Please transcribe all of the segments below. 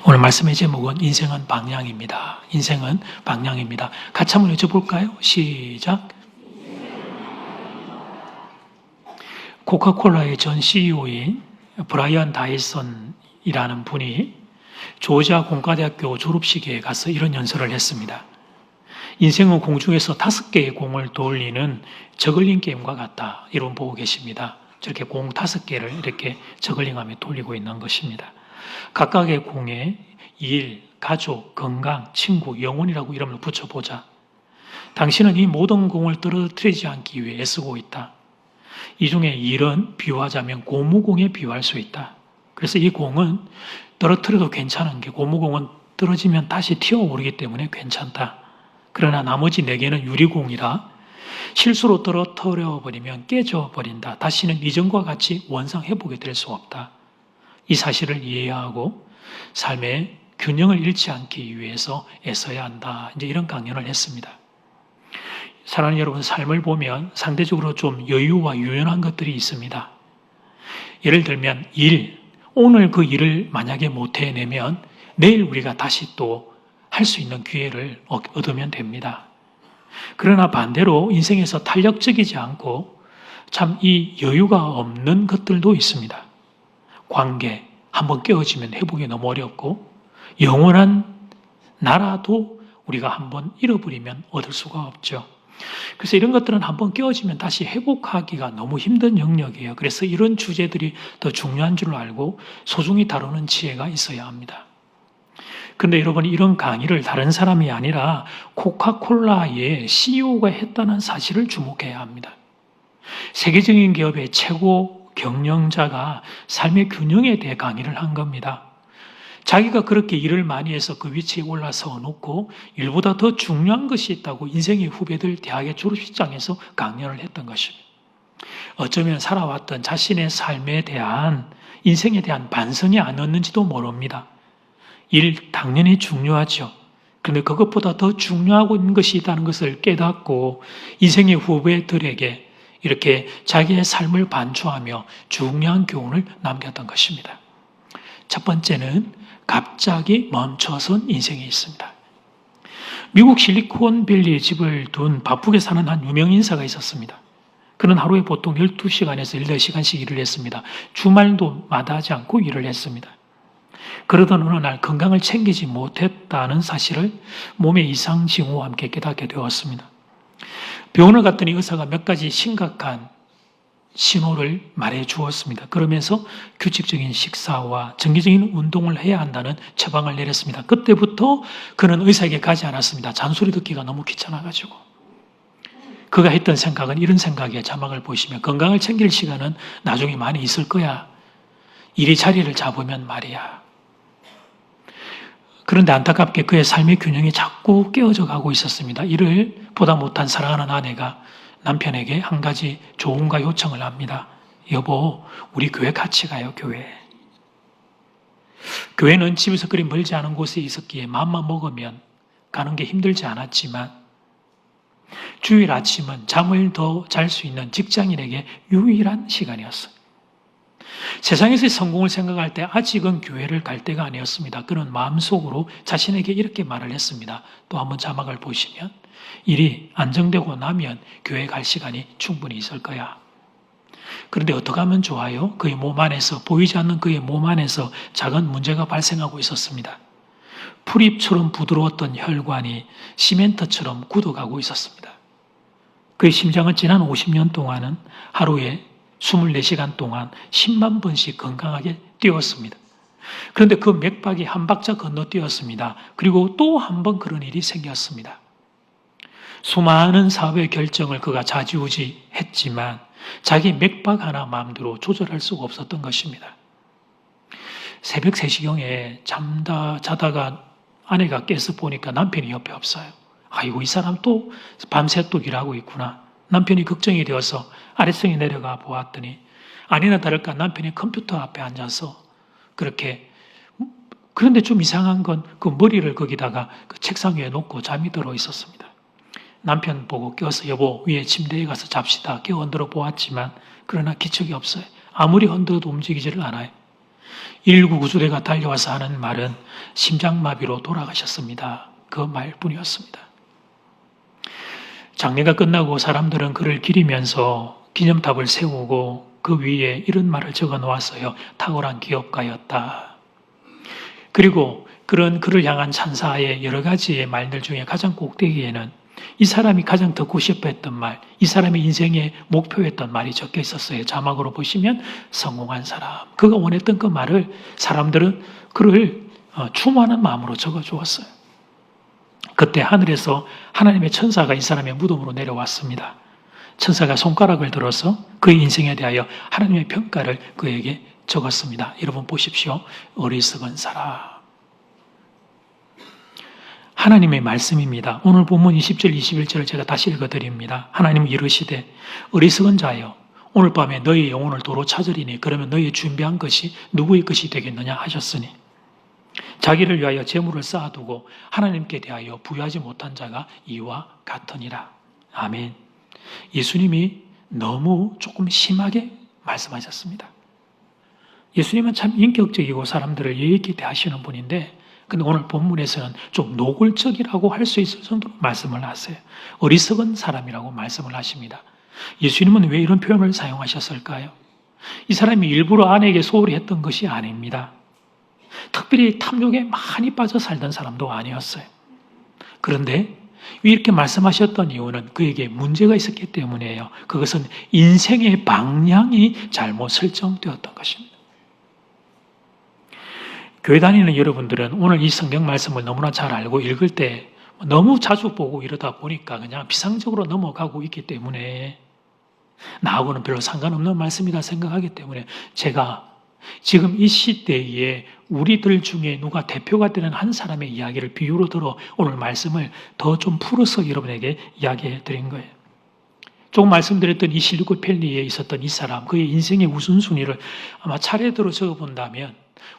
오늘 말씀의 제목은 인생은 방향입니다. 인생은 방향입니다. 같이 한번 외쳐볼까요? 시작. 코카콜라의 전 CEO인 브라이언 다이슨이라는 분이 조지아 공과대학교 졸업식에 가서 이런 연설을 했습니다. 인생은 공중에서 5개의 공을 돌리는 저글링 게임과 같다. 이런 보고 계십니다. 저렇게 공 5개를 이렇게 저글링하며 돌리고 있는 것입니다. 각각의 공에 일, 가족, 건강, 친구, 영혼이라고 이름을 붙여보자. 당신은 이 모든 공을 떨어뜨리지 않기 위해 애쓰고 있다. 이 중에 일은 비유하자면 고무공에 비유할 수 있다. 그래서 이 공은 떨어뜨려도 괜찮은 게 고무공은 떨어지면 다시 튀어오르기 때문에 괜찮다. 그러나 나머지 4개는 유리공이라 실수로 떨어뜨려 버리면 깨져버린다. 다시는 이전과 같이 원상회복이 될 수 없다. 이 사실을 이해하고 삶의 균형을 잃지 않기 위해서 애써야 한다. 이제 이런 강연을 했습니다. 사랑하는 여러분, 삶을 보면 상대적으로 좀 여유와 유연한 것들이 있습니다. 예를 들면 오늘 그 일을 만약에 못 해내면 내일 우리가 다시 또 할 수 있는 기회를 얻으면 됩니다. 그러나 반대로 인생에서 탄력적이지 않고 참 이 여유가 없는 것들도 있습니다. 관계, 한번 깨어지면 회복이 너무 어렵고 영원한 나라도 우리가 한번 잃어버리면 얻을 수가 없죠. 그래서 이런 것들은 한번 깨어지면 다시 회복하기가 너무 힘든 영역이에요. 그래서 이런 주제들이 더 중요한 줄 알고 소중히 다루는 지혜가 있어야 합니다. 그런데 여러분, 이런 강의를 다른 사람이 아니라 코카콜라의 CEO가 했다는 사실을 주목해야 합니다. 세계적인 기업의 최고 경영자가 삶의 균형에 대해 강의를 한 겁니다. 자기가 그렇게 일을 많이 해서 그 위치에 올라서 놓고 일보다 더 중요한 것이 있다고 인생의 후배들 대학의 졸업식장에서 강연을 했던 것입니다. 어쩌면 살아왔던 자신의 삶에 대한 인생에 대한 반성이 아니었는지도 모릅니다. 일 당연히 중요하죠. 그런데 그것보다 더 중요한 것이 있다는 것을 깨닫고 인생의 후배들에게 이렇게 자기의 삶을 반추하며 중요한 교훈을 남겼던 것입니다. 첫 번째는 갑자기 멈춰선 인생이 있습니다. 미국 실리콘밸리에 집을 둔 바쁘게 사는 한 유명 인사가 있었습니다. 그는 하루에 보통 12시간에서 14시간씩 일을 했습니다. 주말도 마다하지 않고 일을 했습니다. 그러던 어느 날 건강을 챙기지 못했다는 사실을 몸의 이상 징후와 함께 깨닫게 되었습니다. 병원을 갔더니 의사가 몇 가지 심각한 신호를 말해 주었습니다. 그러면서 규칙적인 식사와 정기적인 운동을 해야 한다는 처방을 내렸습니다. 그때부터 그는 의사에게 가지 않았습니다. 잔소리 듣기가 너무 귀찮아가지고. 그가 했던 생각은 이런 생각이에요. 자막을 보시면 건강을 챙길 시간은 나중에 많이 있을 거야. 일이 자리를 잡으면 말이야. 그런데 안타깝게 그의 삶의 균형이 자꾸 깨어져 가고 있었습니다. 이를 보다 못한 사랑하는 아내가 남편에게 한 가지 조언과 요청을 합니다. 여보, 우리 교회 같이 가요, 교회. 교회는 집에서 그리 멀지 않은 곳에 있었기에 마음만 먹으면 가는 게 힘들지 않았지만 주일 아침은 잠을 더 잘 수 있는 직장인에게 유일한 시간이었어요. 세상에서의 성공을 생각할 때 아직은 교회를 갈 때가 아니었습니다. 그는 마음속으로 자신에게 이렇게 말을 했습니다. 또 한번 자막을 보시면 일이 안정되고 나면 교회 갈 시간이 충분히 있을 거야. 그런데 어떻게 하면 좋아요? 그의 몸 안에서, 보이지 않는 그의 몸 안에서 작은 문제가 발생하고 있었습니다. 풀잎처럼 부드러웠던 혈관이 시멘트처럼 굳어가고 있었습니다. 그의 심장은 지난 50년 동안은 하루에 24시간 동안 10만 번씩 건강하게 뛰었습니다. 그런데 그 맥박이 한 박자 건너뛰었습니다. 그리고 또 한 번 그런 일이 생겼습니다. 수많은 사업의 결정을 그가 좌지우지 했지만 자기 맥박 하나 마음대로 조절할 수가 없었던 것입니다. 새벽 3시경에 자다가 아내가 깨서 보니까 남편이 옆에 없어요. 아이고, 이 사람 또 밤새 또 일하고 있구나. 남편이 걱정이 되어서 아래층에 내려가 보았더니 아니나 다를까 남편이 컴퓨터 앞에 앉아서 그런데 좀 이상한 건 그 머리를 거기다가 그 책상 위에 놓고 잠이 들어 있었습니다. 남편 보고 깨워서 여보, 위에 침대에 가서 잡시다 깨워 흔들어 보았지만 그러나 기척이 없어요. 아무리 흔들어도 움직이지를 않아요. 119 구조대가 달려와서 하는 말은 심장마비로 돌아가셨습니다. 그 말뿐이었습니다. 장례가 끝나고 사람들은 그를 기리면서 기념탑을 세우고 그 위에 이런 말을 적어 놓았어요. 탁월한 기업가였다. 그리고 그런 그를 향한 찬사의 여러 가지의 말들 중에 가장 꼭대기에는 이 사람이 가장 듣고 싶어 했던 말, 이 사람의 인생의 목표였던 말이 적혀 있었어요. 자막으로 보시면 성공한 사람. 그가 원했던 그 말을 사람들은 그를 추모하는 마음으로 적어 주었어요. 그때 하늘에서 하나님의 천사가 이 사람의 무덤으로 내려왔습니다. 천사가 손가락을 들어서 그의 인생에 대하여 하나님의 평가를 그에게 적었습니다. 여러분 보십시오. 어리석은 사람. 하나님의 말씀입니다. 오늘 본문 20절, 21절을 제가 다시 읽어드립니다. 하나님이 이르시되 어리석은 자여 오늘 밤에 너희 영혼을 도로 찾으리니 그러면 너희 준비한 것이 누구의 것이 되겠느냐 하셨으니 자기를 위하여 재물을 쌓아두고 하나님께 대하여 부유하지 못한 자가 이와 같으니라. 아멘. 예수님이 너무 조금 심하게 말씀하셨습니다. 예수님은 참 인격적이고 사람들을 예의 있게 대하시는 분인데 근데 오늘 본문에서는 좀 노골적이라고 할 수 있을 정도로 말씀을 하세요. 어리석은 사람이라고 말씀을 하십니다. 예수님은 왜 이런 표현을 사용하셨을까요? 이 사람이 일부러 아내에게 소홀히 했던 것이 아닙니다. 특별히 탐욕에 많이 빠져 살던 사람도 아니었어요. 그런데 이렇게 말씀하셨던 이유는 그에게 문제가 있었기 때문이에요. 그것은 인생의 방향이 잘못 설정되었던 것입니다. 교회 다니는 여러분들은 오늘 이 성경 말씀을 너무나 잘 알고 읽을 때 너무 자주 보고 이러다 보니까 그냥 비상적으로 넘어가고 있기 때문에 나하고는 별로 상관없는 말씀이다 생각하기 때문에 제가 지금 이 시대에 우리들 중에 누가 대표가 되는 한 사람의 이야기를 비유로 들어 오늘 말씀을 더 좀 풀어서 여러분에게 이야기해 드린 거예요. 조금 말씀드렸던 이 실리콘 밸리에 있었던 이 사람, 그의 인생의 우선순위를 아마 차례대로 적어본다면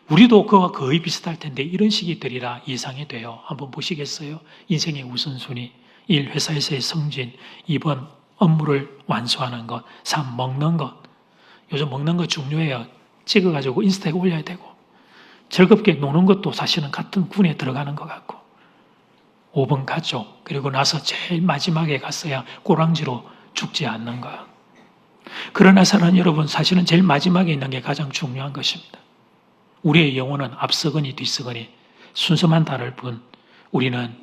우리도 그와 거의 비슷할 텐데 이런 식이 되리라 예상이 돼요. 한번 보시겠어요? 인생의 우선순위. 1. 회사에서의 승진. 2번 업무를 완수하는 것. 3. 먹는 것. 요즘 먹는 거 중요해요. 찍어가지고 인스타에 올려야 되고 즐겁게 노는 것도 사실은 같은 군에 들어가는 것 같고 5번 가족. 그리고 나서 제일 마지막에 갔어야 꼬랑지로 죽지 않는 것. 그러나 사랑하는 여러분, 사실은 제일 마지막에 있는 게 가장 중요한 것입니다. 우리의 영혼은 앞서거니 뒤서거니 순서만 다를 뿐 우리는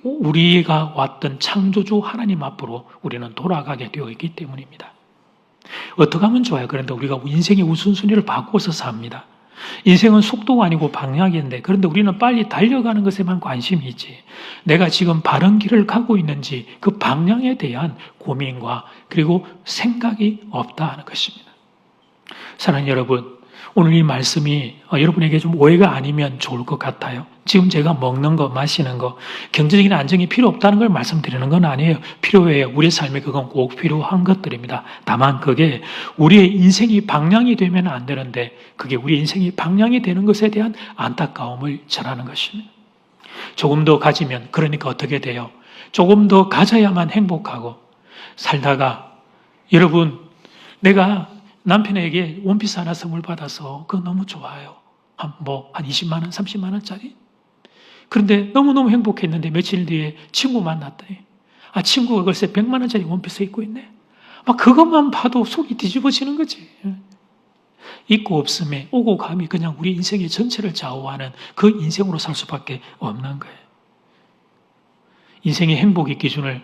우리가 왔던 창조주 하나님 앞으로 우리는 돌아가게 되어 있기 때문입니다. 어떻게 하면 좋아요? 그런데 우리가 인생의 우선순위를 바꿔서 삽니다. 인생은 속도가 아니고 방향인데 그런데 우리는 빨리 달려가는 것에만 관심이 있지 내가 지금 바른 길을 가고 있는지 그 방향에 대한 고민과 그리고 생각이 없다 하는 것입니다. 사랑하는 여러분, 오늘 이 말씀이 여러분에게 좀 오해가 아니면 좋을 것 같아요. 지금 제가 먹는 거, 마시는 거, 경제적인 안정이 필요 없다는 걸 말씀드리는 건 아니에요. 필요해요. 우리의 삶에 그건 꼭 필요한 것들입니다. 다만 그게 우리의 인생이 방향이 되면 안 되는데 그게 우리 인생이 방향이 되는 것에 대한 안타까움을 전하는 것입니다. 조금 더 가지면 그러니까 어떻게 돼요? 조금 더 가져야만 행복하고 살다가 여러분 내가 남편에게 원피스 하나 선물 받아서 그거 너무 좋아요. 한 20만 원, 30만 원짜리. 그런데 너무너무 행복했는데 며칠 뒤에 친구 만났더니 친구가 글쎄 100만 원짜리 원피스 입고 있네. 막 그것만 봐도 속이 뒤집어지는 거지. 있고 없음에 오고 감이 그냥 우리 인생의 전체를 좌우하는 그 인생으로 살 수밖에 없는 거예요. 인생의 행복의 기준을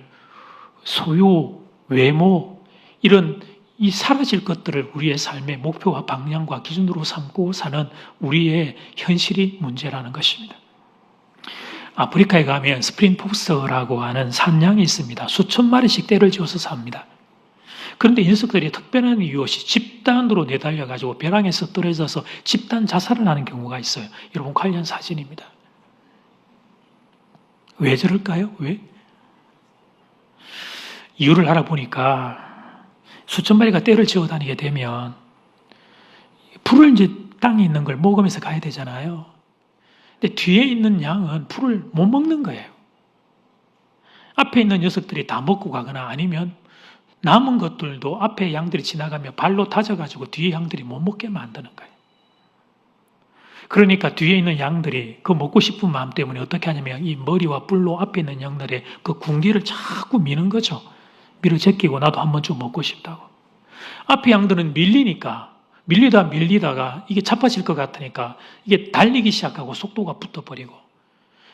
소유, 외모 이런 이 사라질 것들을 우리의 삶의 목표와 방향과 기준으로 삼고 사는 우리의 현실이 문제라는 것입니다. 아프리카에 가면 스프링폭스라고 하는 산양이 있습니다. 수천 마리씩 떼를 지어서 삽니다. 그런데 이 녀석들이 특별한 이유 없이 집단으로 내달려가지고 벼랑에서 떨어져서 집단 자살을 하는 경우가 있어요. 여러분 관련 사진입니다. 왜 저럴까요? 왜? 이유를 알아보니까 수천 마리가 떼를 지어 다니게 되면 풀을 이제 땅에 있는 걸 먹으면서 가야 되잖아요. 근데 뒤에 있는 양은 풀을 못 먹는 거예요. 앞에 있는 녀석들이 다 먹고 가거나 아니면 남은 것들도 앞에 양들이 지나가며 발로 다져가지고 뒤에 양들이 못 먹게 만드는 거예요. 그러니까 뒤에 있는 양들이 그 먹고 싶은 마음 때문에 어떻게 하냐면 이 머리와 뿔로 앞에 있는 양들의 그 궁디를 자꾸 미는 거죠. 밀어 제끼고 나도 한 번쯤 먹고 싶다고. 앞에 양들은 밀리다가 이게 자빠질 것 같으니까 이게 달리기 시작하고 속도가 붙어버리고,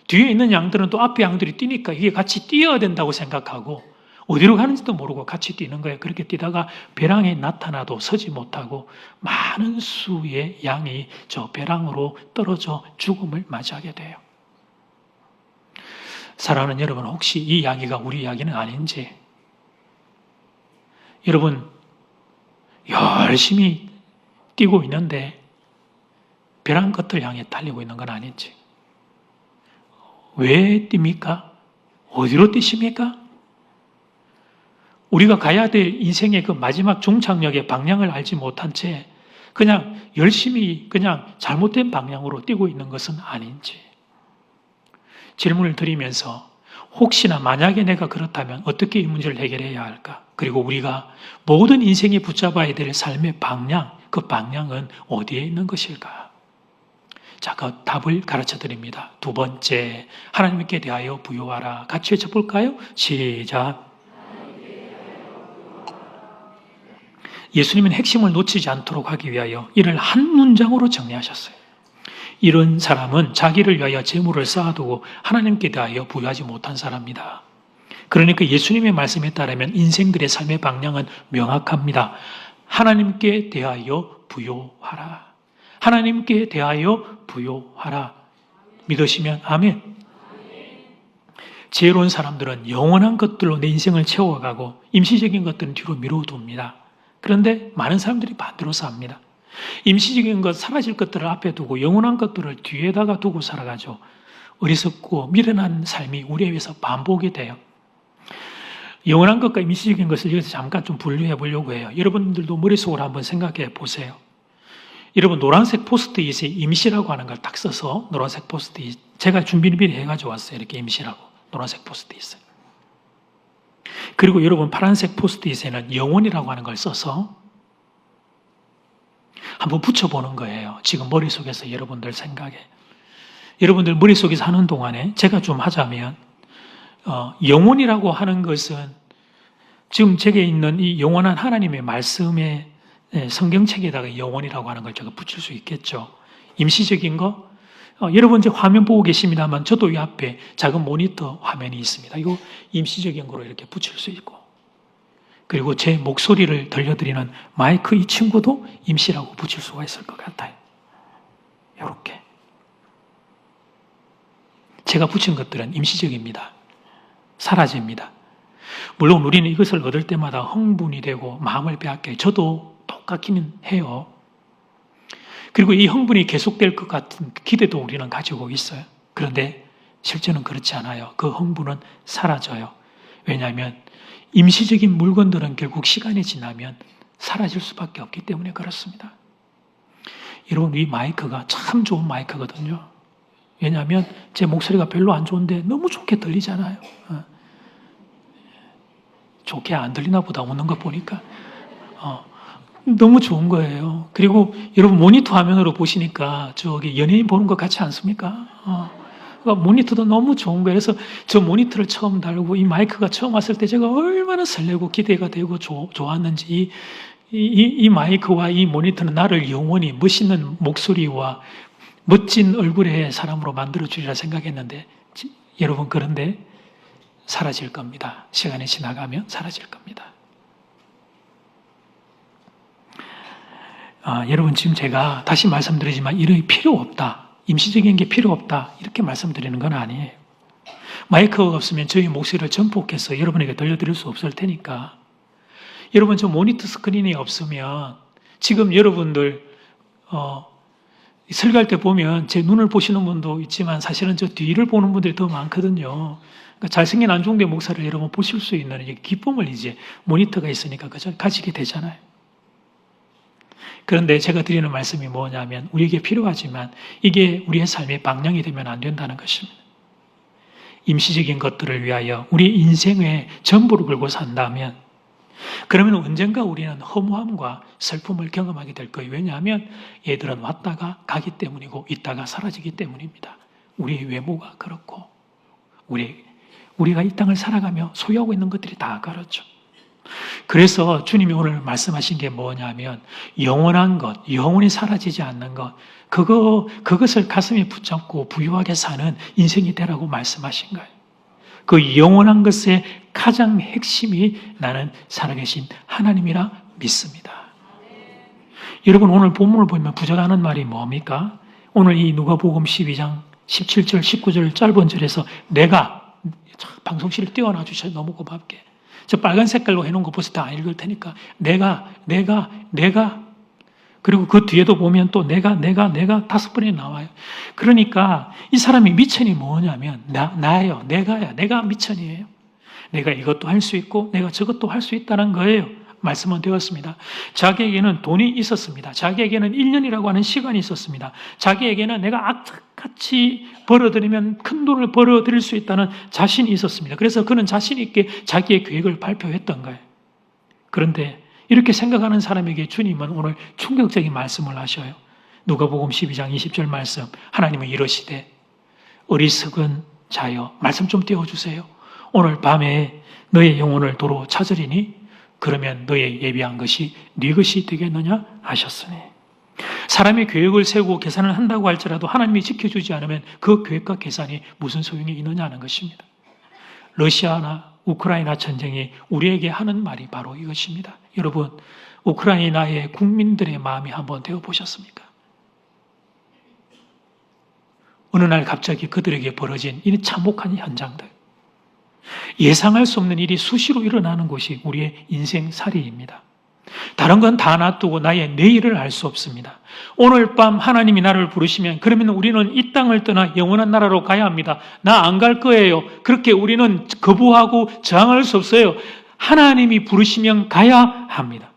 뒤에 있는 양들은 또 앞에 양들이 뛰니까 이게 같이 뛰어야 된다고 생각하고 어디로 가는지도 모르고 같이 뛰는 거예요. 그렇게 뛰다가 벼랑에 나타나도 서지 못하고 많은 수의 양이 저 벼랑으로 떨어져 죽음을 맞이하게 돼요. 사랑하는 여러분, 혹시 이 이야기가 우리 이야기는 아닌지, 여러분 열심히 뛰고 있는데 벼랑 끝을 향해 달리고 있는 건 아닌지, 왜 뜁니까? 어디로 뛰십니까? 우리가 가야 될 인생의 그 마지막 종착역의 방향을 알지 못한 채 그냥 열심히 그냥 잘못된 방향으로 뛰고 있는 것은 아닌지 질문을 드리면서, 혹시나 만약에 내가 그렇다면 어떻게 이 문제를 해결해야 할까? 그리고 우리가 모든 인생이 붙잡아야 될 삶의 방향, 그 방향은 어디에 있는 것일까? 자, 그 답을 가르쳐 드립니다. 두 번째, 하나님께 대하여 부요하라. 같이 외쳐볼까요? 시작. 예수님은 핵심을 놓치지 않도록 하기 위하여 이를 한 문장으로 정리하셨어요. 이런 사람은 자기를 위하여 재물을 쌓아두고 하나님께 대하여 부유하지 못한 사람입니다. 그러니까 예수님의 말씀에 따르면 인생들의 삶의 방향은 명확합니다. 하나님께 대하여 부요하라. 하나님께 대하여 부요하라. 믿으시면 아멘. 지혜로운 사람들은 영원한 것들로 내 인생을 채워가고 임시적인 것들은 뒤로 미뤄둡니다. 그런데 많은 사람들이 반대로 삽니다. 임시적인 것, 사라질 것들을 앞에 두고 영원한 것들을 뒤에다가 두고 살아가죠. 어리석고 미련한 삶이 우리에 의해서 반복이 돼요. 영원한 것과 임시적인 것을 여기서 잠깐 좀 분류해 보려고 해요. 여러분들도 머릿속으로 한번 생각해 보세요. 여러분, 노란색 포스트잇에 임시라고 하는 걸 딱 써서, 노란색 포스트잇, 제가 준비를 해가지고 왔어요. 이렇게 임시라고, 노란색 포스트잇을. 그리고 여러분, 파란색 포스트잇에는 영원이라고 하는 걸 써서 한번 붙여보는 거예요. 지금 머릿속에서 여러분들 생각에. 여러분들 머릿속에서 하는 동안에 제가 좀 하자면, 영원이라고 하는 것은 지금 제게 있는 이 영원한 하나님의 말씀에, 성경책에다가 영원이라고 하는 걸 제가 붙일 수 있겠죠. 임시적인 거, 여러분 이제 화면 보고 계십니다만 저도 이 앞에 작은 모니터 화면이 있습니다. 이거 임시적인 거로 이렇게 붙일 수 있고, 그리고 제 목소리를 들려드리는 마이크 이 친구도 임시라고 붙일 수가 있을 것 같아요. 이렇게. 제가 붙인 것들은 임시적입니다. 사라집니다. 물론 우리는 이것을 얻을 때마다 흥분이 되고 마음을 빼앗겨요. 저도 똑같기는 해요. 그리고 이 흥분이 계속될 것 같은 기대도 우리는 가지고 있어요. 그런데 실제는 그렇지 않아요. 그 흥분은 사라져요. 왜냐하면 임시적인 물건들은 결국 시간이 지나면 사라질 수밖에 없기 때문에 그렇습니다. 여러분, 이 마이크가 참 좋은 마이크거든요. 왜냐하면 제 목소리가 별로 안 좋은데 너무 좋게 들리잖아요. 좋게 안 들리나 보다, 웃는 거 보니까. 너무 좋은 거예요. 그리고 여러분, 모니터 화면으로 보시니까 저기 연예인 보는 것 같지 않습니까? 그러니까 모니터도 너무 좋은 거예요. 그래서 저 모니터를 처음 달고 이 마이크가 처음 왔을 때 제가 얼마나 설레고 기대가 되고 좋았는지, 이 마이크와 이 모니터는 나를 영원히 멋있는 목소리와 멋진 얼굴의 사람으로 만들어주리라 생각했는데, 여러분, 그런데 사라질 겁니다. 시간이 지나가면 사라질 겁니다. 여러분, 지금 제가 다시 말씀드리지만 이런 게 필요 없다, 임시적인 게 필요 없다, 이렇게 말씀드리는 건 아니에요. 마이크가 없으면 저희 목소리를 전폭해서 여러분에게 들려드릴 수 없을 테니까, 여러분 저 모니터 스크린이 없으면 지금 여러분들 설교할 때 보면 제 눈을 보시는 분도 있지만 사실은 저 뒤를 보는 분들이 더 많거든요. 그러니까 잘생긴 안중대 목사를 여러분 보실 수 있는 기쁨을 이제 모니터가 있으니까 그저 가지게 되잖아요. 그런데 제가 드리는 말씀이 뭐냐면, 우리에게 필요하지만 이게 우리의 삶의 방향이 되면 안 된다는 것입니다. 임시적인 것들을 위하여 우리 인생의 전부를 걸고 산다면 그러면 언젠가 우리는 허무함과 슬픔을 경험하게 될 거예요. 왜냐하면 얘들은 왔다가 가기 때문이고 있다가 사라지기 때문입니다. 우리의 외모가 그렇고 우리가 이 땅을 살아가며 소유하고 있는 것들이 다 그렇죠. 그래서 주님이 오늘 말씀하신 게 뭐냐면 영원한 것, 영원히 사라지지 않는 것, 그것을 가슴에 붙잡고 부유하게 사는 인생이 되라고 말씀하신 거예요. 그 영원한 것의 가장 핵심이 나는 살아계신 하나님이라 믿습니다. 여러분 오늘 본문을 보면 부족하는 말이 뭡니까? 오늘 이 누가복음 12장 17절, 19절 짧은 절에서 내가 방송실을 띄워놔 주셔서 너무 고맙게 저 빨간 색깔로 해놓은 거 벌써 다 안 읽을 테니까 내가 그리고 그 뒤에도 보면 또 내가 5번이 나와요. 그러니까 이 사람이 미천이 뭐냐면 나예요. 내가 미천이에요. 내가 이것도 할 수 있고 내가 저것도 할 수 있다는 거예요. 말씀은 되었습니다. 자기에게는 돈이 있었습니다. 자기에게는 1년이라고 하는 시간이 있었습니다. 자기에게는 내가 악착같이 벌어들이면 큰 돈을 벌어들일 수 있다는 자신이 있었습니다. 그래서 그는 자신 있게 자기의 계획을 발표했던 거예요. 그런데 이렇게 생각하는 사람에게 주님은 오늘 충격적인 말씀을 하셔요. 누가복음 12장 20절 말씀, 하나님은 이러시되 어리석은 자여, 말씀 좀 띄워주세요. 오늘 밤에 너의 영혼을 도로 찾으리니 그러면 너의 예비한 것이 네 것이 되겠느냐 하셨으니, 사람이 계획을 세우고 계산을 한다고 할지라도 하나님이 지켜주지 않으면 그 계획과 계산이 무슨 소용이 있느냐 하는 것입니다. 러시아나 우크라이나 전쟁이 우리에게 하는 말이 바로 이것입니다. 여러분, 우크라이나의 국민들의 마음이 한번 되어보셨습니까? 어느 날 갑자기 그들에게 벌어진 이 참혹한 현장들, 예상할 수 없는 일이 수시로 일어나는 것이 우리의 인생살이입니다. 다른 건 다 놔두고 나의 내일을 알 수 없습니다. 오늘 밤 하나님이 나를 부르시면 그러면 우리는 이 땅을 떠나 영원한 나라로 가야 합니다. 나 안 갈 거예요. 그렇게 우리는 거부하고 저항할 수 없어요. 하나님이 부르시면 가야 합니다.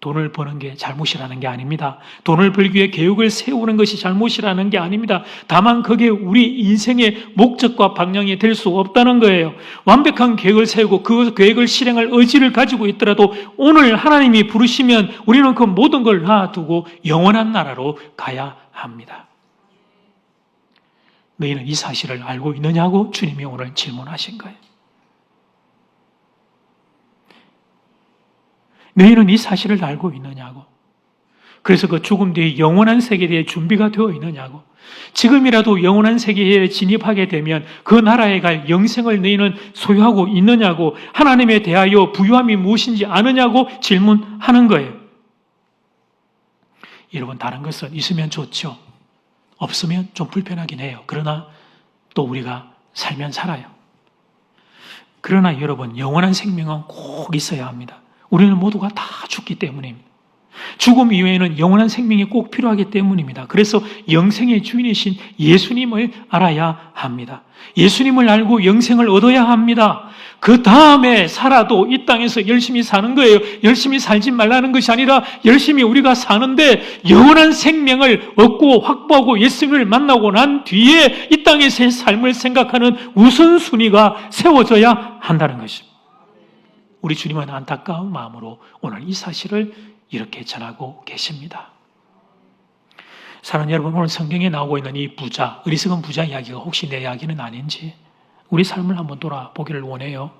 돈을 버는 게 잘못이라는 게 아닙니다. 돈을 벌기 위해 계획을 세우는 것이 잘못이라는 게 아닙니다. 다만 그게 우리 인생의 목적과 방향이 될 수 없다는 거예요. 완벽한 계획을 세우고 그 계획을 실행할 의지를 가지고 있더라도 오늘 하나님이 부르시면 우리는 그 모든 걸 놔두고 영원한 나라로 가야 합니다. 너희는 이 사실을 알고 있느냐고 주님이 오늘 질문하신 거예요. 너희는 이 사실을 알고 있느냐고. 그래서 그 죽음 뒤에 영원한 세계에 대해 준비가 되어 있느냐고. 지금이라도 영원한 세계에 진입하게 되면 그 나라에 갈 영생을 너희는 소유하고 있느냐고, 하나님에 대하여 부유함이 무엇인지 아느냐고 질문하는 거예요. 여러분, 다른 것은 있으면 좋죠. 없으면 좀 불편하긴 해요. 그러나 또 우리가 살면 살아요. 그러나 여러분, 영원한 생명은 꼭 있어야 합니다. 우리는 모두가 다 죽기 때문입니다. 죽음 이후에는 영원한 생명이 꼭 필요하기 때문입니다. 그래서 영생의 주인이신 예수님을 알아야 합니다. 예수님을 알고 영생을 얻어야 합니다. 그 다음에 살아도 이 땅에서 열심히 사는 거예요. 열심히 살지 말라는 것이 아니라 열심히 우리가 사는데 영원한 생명을 얻고 확보하고 예수님을 만나고 난 뒤에 이 땅에서의 삶을 생각하는 우선순위가 세워져야 한다는 것입니다. 우리 주님은 안타까운 마음으로 오늘 이 사실을 이렇게 전하고 계십니다. 사랑하는 여러분, 오늘 성경에 나오고 있는 이 부자, 어리석은 부자 이야기가 혹시 내 이야기는 아닌지 우리 삶을 한번 돌아보기를 원해요.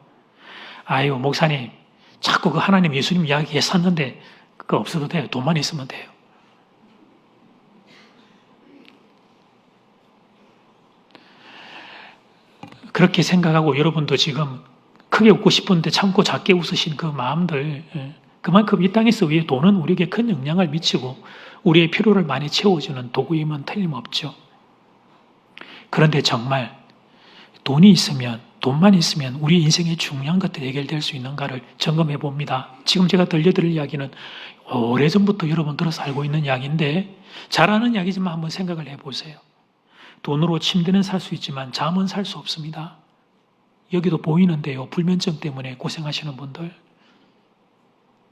아유, 목사님, 자꾸 그 하나님 예수님 이야기 했었는데 그거 없어도 돼요. 돈만 있으면 돼요. 그렇게 생각하고 여러분도 지금 크게 웃고 싶은데 참고 작게 웃으신 그 마음들, 그만큼 이 땅에서 위에 돈은 우리에게 큰 영향을 미치고 우리의 필요를 많이 채워주는 도구임은 틀림없죠. 그런데 정말 돈이 있으면, 돈만 있으면 우리 인생의 중요한 것들이 해결될 수 있는가를 점검해 봅니다. 지금 제가 들려드릴 이야기는 오래전부터 여러분 들어서 알고 있는 이야기인데 잘 아는 이야기지만 한번 생각을 해보세요. 돈으로 침대는 살 수 있지만 잠은 살 수 없습니다. 여기도 보이는데요. 불면증 때문에 고생하시는 분들,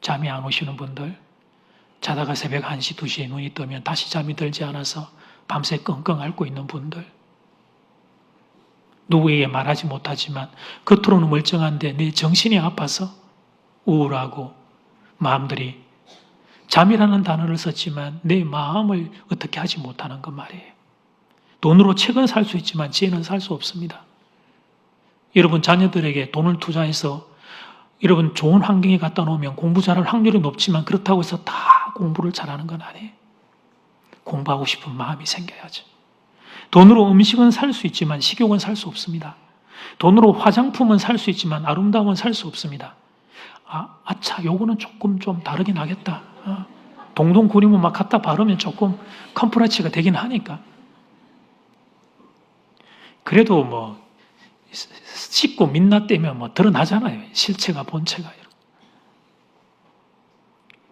잠이 안 오시는 분들, 자다가 새벽 1시, 2시에 눈이 뜨면 다시 잠이 들지 않아서 밤새 끙끙 앓고 있는 분들, 누구에게 말하지 못하지만 겉으로는 멀쩡한데 내 정신이 아파서 우울하고 마음들이 잠이라는 단어를 썼지만 내 마음을 어떻게 하지 못하는 것 말이에요. 돈으로 책은 살 수 있지만 지혜는 살 수 없습니다. 여러분 자녀들에게 돈을 투자해서 여러분 좋은 환경에 갖다 놓으면 공부 잘할 확률이 높지만 그렇다고 해서 다 공부를 잘하는 건 아니에요. 공부하고 싶은 마음이 생겨야죠. 돈으로 음식은 살 수 있지만 식욕은 살 수 없습니다. 돈으로 화장품은 살 수 있지만 아름다움은 살 수 없습니다. 아차, 요거는 조금 좀 다르긴 하겠다. 동동 구리면 막 갖다 바르면 조금 컴프라치가 되긴 하니까. 그래도 뭐 씻고 민낯 떼면 뭐 드러나잖아요. 실체가 본체가.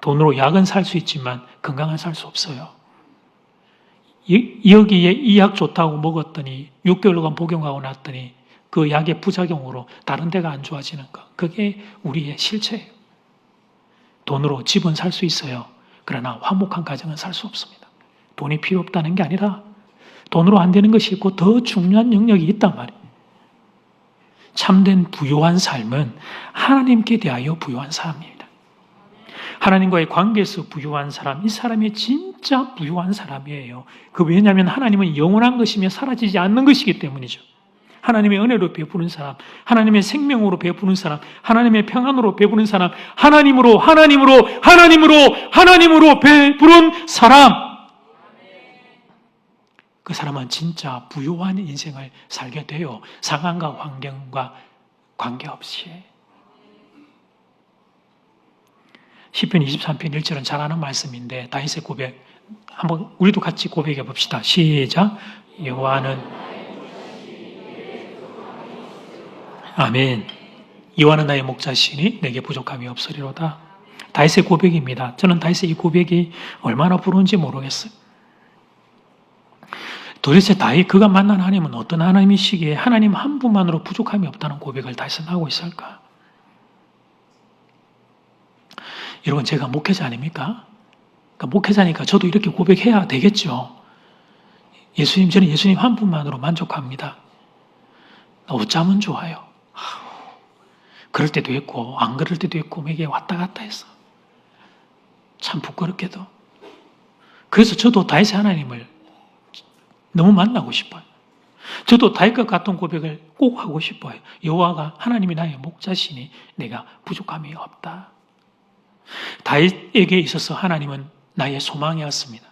돈으로 약은 살 수 있지만 건강은 살 수 없어요. 여기에 이 약 좋다고 먹었더니 6개월간 복용하고 났더니 그 약의 부작용으로 다른 데가 안 좋아지는 것. 그게 우리의 실체예요. 돈으로 집은 살 수 있어요. 그러나 화목한 가정은 살 수 없습니다. 돈이 필요 없다는 게 아니라 돈으로 안 되는 것이 있고 더 중요한 영역이 있단 말이에요. 참된 부유한 삶은 하나님께 대하여 부유한 사람입니다. 하나님과의 관계에서 부유한 사람, 이 사람이 진짜 부유한 사람이에요. 왜냐하면 하나님은 영원한 것이며 사라지지 않는 것이기 때문이죠. 하나님의 은혜로 베푸는 사람, 하나님의 생명으로 베푸는 사람, 하나님의 평안으로 베푸는 사람, 하나님으로 베푸는 사람, 그 사람은 진짜 부유한 인생을 살게 돼요. 상황과 환경과 관계없이. 시편 23편 1절은 잘 아는 말씀인데 다윗의 고백, 한번 우리도 같이 고백해 봅시다. 시작. 여호와는 아멘. 여호와는 나의 목자시니 내게 부족함이 없으리로다. 다윗의 고백입니다. 저는 다윗의 이 고백이 얼마나 부러운지 모르겠어요. 도대체 다윗 그가 만난 하나님은 어떤 하나님이시기에 하나님 한 분만으로 부족함이 없다는 고백을 다윗은 하고 있을까? 여러분 제가 목회자 아닙니까? 그러니까 목회자니까 저도 이렇게 고백해야 되겠죠. 저는 예수님 한 분만으로 만족합니다. 어쩌면 좋아요. 그럴 때도 있고 안 그럴 때도 있고 이게 왔다 갔다 해서 참 부끄럽게도. 그래서 저도 다윗의 하나님을 너무 만나고 싶어요. 저도 다윗과 같은 고백을 꼭 하고 싶어요. 여호와가 하나님이 나의 목자시니 내가 부족함이 없다. 다윗에게 있어서 하나님은 나의 소망이었습니다.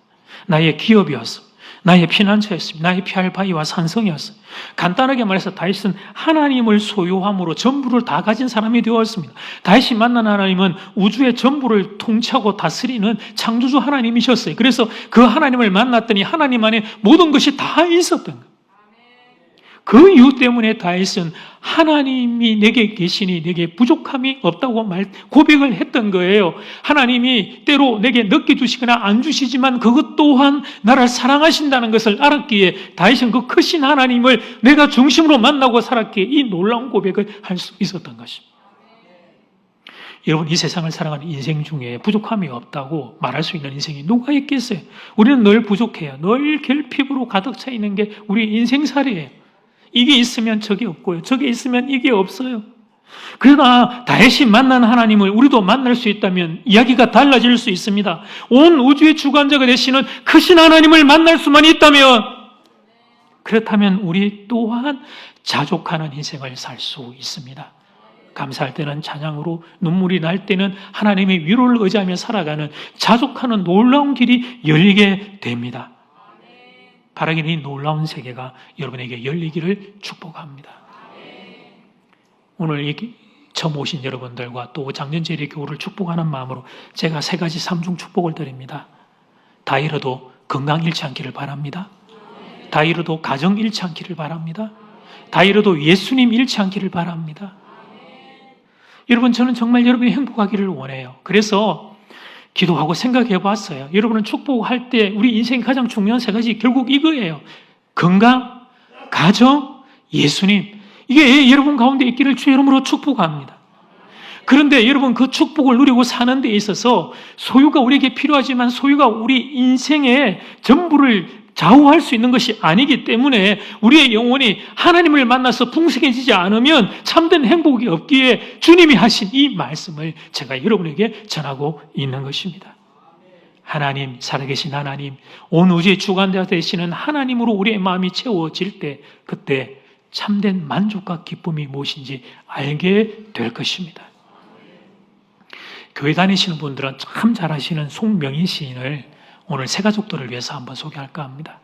나의 기업이었습니다. 나의 피난처였습니다. 나의 피할 바위와 산성이었습니다. 간단하게 말해서 다윗은 하나님을 소유함으로 전부를 다 가진 사람이 되었습니다. 다윗이 만난 하나님은 우주의 전부를 통치하고 다스리는 창조주 하나님이셨어요. 그래서 그 하나님을 만났더니 하나님 안에 모든 것이 다 있었던 거예요. 그 이유 때문에 다윗은 하나님이 내게 계시니 내게 부족함이 없다고 고백을 했던 거예요. 하나님이 때로 내게 늦게 주시거나 안 주시지만 그것 또한 나를 사랑하신다는 것을 알았기에 다윗은 그 크신 하나님을 내가 중심으로 만나고 살았기에 이 놀라운 고백을 할 수 있었던 것입니다. 여러분 이 세상을 살아가는 인생 중에 부족함이 없다고 말할 수 있는 인생이 누가 있겠어요? 우리는 늘 부족해요. 늘 결핍으로 가득 차 있는 게 우리 인생살이에요. 이게 있으면 저게 없고요. 저게 있으면 이게 없어요. 그러나 다윗이 만난 하나님을 우리도 만날 수 있다면 이야기가 달라질 수 있습니다. 온 우주의 주관자가 되시는 크신 하나님을 만날 수만 있다면 그렇다면 우리 또한 자족하는 인생을 살 수 있습니다. 감사할 때는 찬양으로, 눈물이 날 때는 하나님의 위로를 의지하며 살아가는 자족하는 놀라운 길이 열리게 됩니다. 바라기는 이 놀라운 세계가 여러분에게 열리기를 축복합니다. 오늘 처음 오신 여러분들과 또 작년제일의 교우를 축복하는 마음으로 제가 3가지 3중 축복을 드립니다. 다 잃어도 건강 잃지 않기를 바랍니다. 다 잃어도 가정 잃지 않기를 바랍니다. 다 잃어도 예수님 잃지 않기를 바랍니다. 여러분 저는 정말 여러분이 행복하기를 원해요. 그래서 기도하고 생각해 봤어요. 여러분은 축복할 때 우리 인생의 가장 중요한 3가지 결국 이거예요. 건강, 가정, 예수님. 이게 여러분 가운데 있기를 주의 이름으로 축복합니다. 그런데 여러분 그 축복을 누리고 사는 데 있어서 소유가 우리에게 필요하지만 소유가 우리 인생의 전부를 좌우할 수 있는 것이 아니기 때문에 우리의 영혼이 하나님을 만나서 풍성해지지 않으면 참된 행복이 없기에 주님이 하신 이 말씀을 제가 여러분에게 전하고 있는 것입니다. 하나님, 살아계신 하나님, 온 우주의 주관자 되시는 하나님으로 우리의 마음이 채워질 때 그때 참된 만족과 기쁨이 무엇인지 알게 될 것입니다. 교회 다니시는 분들은 참 잘 아시는 송명희 시인을 오늘 새 가족들을 위해서 한번 소개할까 합니다.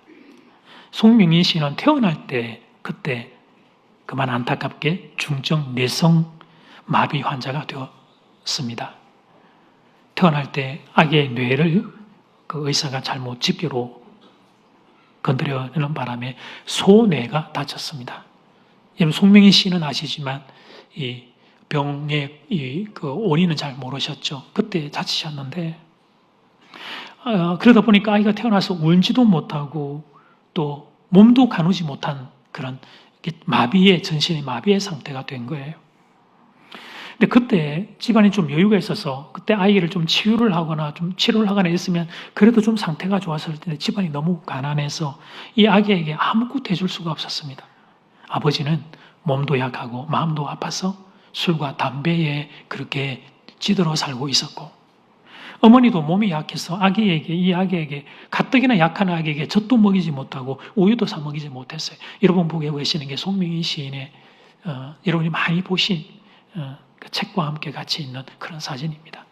송명희 시인은 태어날 때 그때 그만 안타깝게 중증 뇌성 마비 환자가 되었습니다. 태어날 때 아기의 뇌를 그 의사가 잘못 집게로 건드려내는 바람에 소뇌가 다쳤습니다. 여러분 송명희 씨는 아시지만 이 병의 그 원인은 잘 모르셨죠. 그때 다치셨는데 그러다 보니까 아이가 태어나서 울지도 못하고 또 몸도 가누지 못한 그런 전신의 마비의 상태가 된 거예요. 근데 그때 집안에 좀 여유가 있어서 그때 아이를 좀 치료를 하거나 했으면 그래도 좀 상태가 좋았을 텐데 집안이 너무 가난해서 이 아기에게 아무것도 해줄 수가 없었습니다. 아버지는 몸도 약하고 마음도 아파서 술과 담배에 그렇게 찌들어 살고 있었고 어머니도 몸이 약해서 이 아기에게 가뜩이나 약한 아기에게 젖도 먹이지 못하고 우유도 사 먹이지 못했어요. 여러분 보고 계시는 게 송명희 시인의 여러분이 많이 보신 그 책과 함께 같이 있는 그런 사진입니다.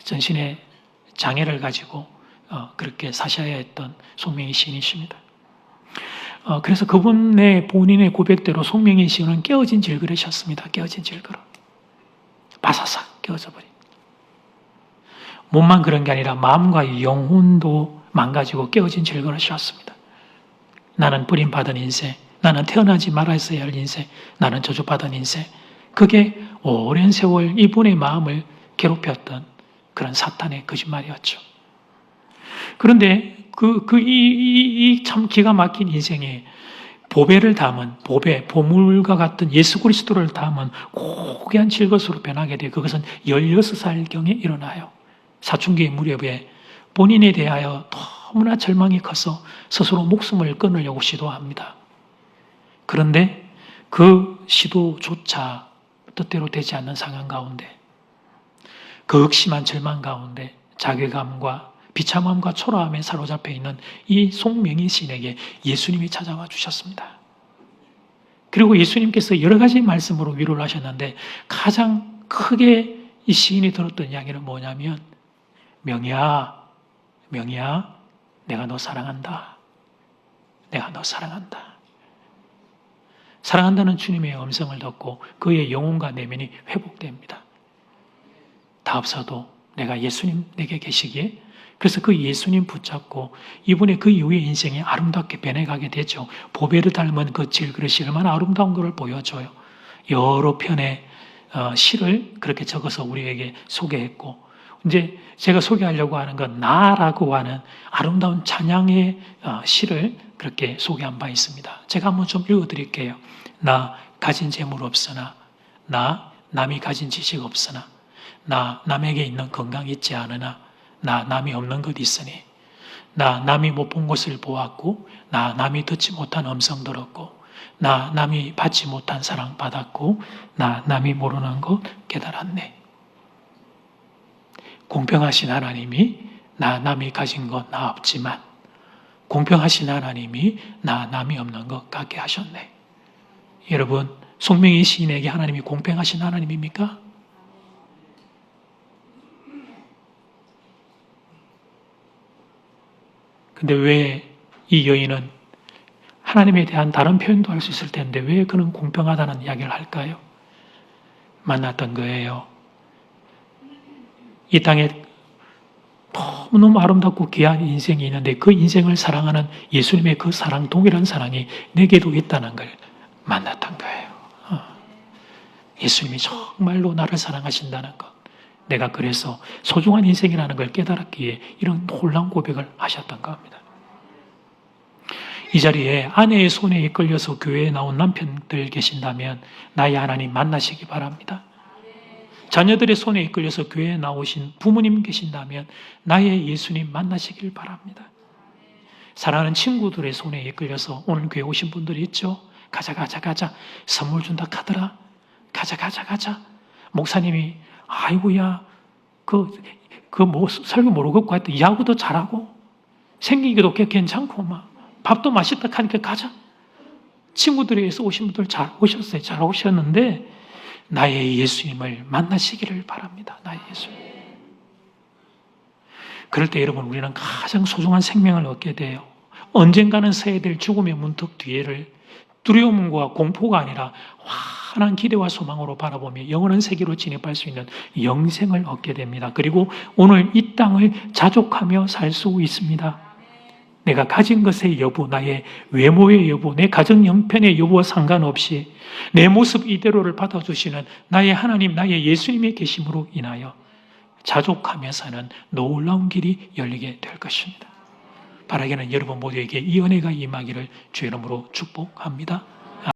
전신에 장애를 가지고 그렇게 사셔야 했던 송명희 시인이십니다. 그래서 그분의 본인의 고백대로 송명희 시인은 깨어진 질그릇이었습니다. 깨어진 질그릇. 바사삭 깨어져 버린. 몸만 그런 게 아니라 마음과 영혼도 망가지고 깨어진 질그릇이었습니다. 나는 버림받은 인생, 나는 태어나지 말았어야 할 인생, 나는 저주받은 인생. 그게 오랜 세월 이분의 마음을 괴롭혔던 그런 사탄의 거짓말이었죠. 그런데 이 참 기가 막힌 인생에 보배를 담은 보물과 같은 예수 그리스도를 담은 고귀한 질것으로 변하게 돼 그것은 16살경에 일어나요. 사춘기 무렵에 본인에 대하여 너무나 절망이 커서 스스로 목숨을 끊으려고 시도합니다. 그런데 그 시도조차 뜻대로 되지 않는 상황 가운데 그 극심한 절망 가운데 자괴감과 비참함과 초라함에 사로잡혀 있는 이 송명희 시인에게 예수님이 찾아와 주셨습니다. 그리고 예수님께서 여러 가지 말씀으로 위로를 하셨는데 가장 크게 이 시인이 들었던 이야기는 뭐냐면 명희야, 내가 너 사랑한다. 내가 너 사랑한다. 사랑한다는 주님의 음성을 듣고 그의 영혼과 내면이 회복됩니다. 다 없어도 내가 예수님 내게 계시기에 그래서 그 예수님 붙잡고 이분의 그 이후의 인생이 아름답게 변해가게 되죠. 보배를 닮은 그 질그릇이 얼마나 아름다운 것을 보여줘요. 여러 편의 시를 그렇게 적어서 우리에게 소개했고 이제 제가 소개하려고 하는 건 나라고 하는 아름다운 찬양의 시를 그렇게 소개한 바 있습니다. 제가 한번 좀 읽어드릴게요. 나 가진 재물 없으나 나 남이 가진 지식 없으나 나 남에게 있는 건강 있지 않으나 나 남이 없는 것 있으니 나 남이 못 본 것을 보았고 나 남이 듣지 못한 음성 들었고 나 남이 받지 못한 사랑 받았고 나 남이 모르는 것 깨달았네. 공평하신 하나님이 나 남이 가진 것 나 없지만 공평하신 하나님이 나 남이 없는 것 갖게 하셨네. 여러분 송명희 시인에게 하나님이 공평하신 하나님입니까? 근데 왜 이 여인은 하나님에 대한 다른 표현도 할 수 있을 텐데 왜 그는 공평하다는 이야기를 할까요? 만났던 거예요. 이 땅에 너무너무 아름답고 귀한 인생이 있는데 그 인생을 사랑하는 예수님의 그 사랑, 동일한 사랑이 내게도 있다는 걸 만났던 거예요. 예수님이 정말로 나를 사랑하신다는 것. 내가 그래서 소중한 인생이라는 걸 깨달았기에 이런 놀라운 고백을 하셨던 겁니다. 이 자리에 아내의 손에 이끌려서 교회에 나온 남편들 계신다면 나의 하나님 만나시기 바랍니다. 자녀들의 손에 이끌려서 교회에 나오신 부모님 계신다면 나의 예수님 만나시길 바랍니다. 사랑하는 친구들의 손에 이끌려서 오늘 교회 오신 분들이 있죠. 가자. 선물 준다 카더라. 가자. 목사님이 아이고야 뭐 설교 모르겠고 하여튼 야구도 잘하고 생기기도 괜찮고 막 밥도 맛있다 하니까 가자. 친구들에서 오신 분들 잘 오셨어요. 잘 오셨는데 나의 예수님을 만나시기를 바랍니다. 나의 예수님. 그럴 때 여러분 우리는 가장 소중한 생명을 얻게 돼요. 언젠가는 서야 될 죽음의 문턱 뒤에를 두려움과 공포가 아니라 환한 기대와 소망으로 바라보며 영원한 세계로 진입할 수 있는 영생을 얻게 됩니다. 그리고 오늘 이 땅을 자족하며 살 수 있습니다. 내가 가진 것의 여부, 나의 외모의 여부, 내 가정 형편의 여부와 상관없이 내 모습 이대로를 받아주시는 나의 하나님, 나의 예수님의 계심으로 인하여 자족하며 사는 놀라운 길이 열리게 될 것입니다. 바라기는 여러분 모두에게 이 은혜가 임하기를 주의 이름으로 축복합니다.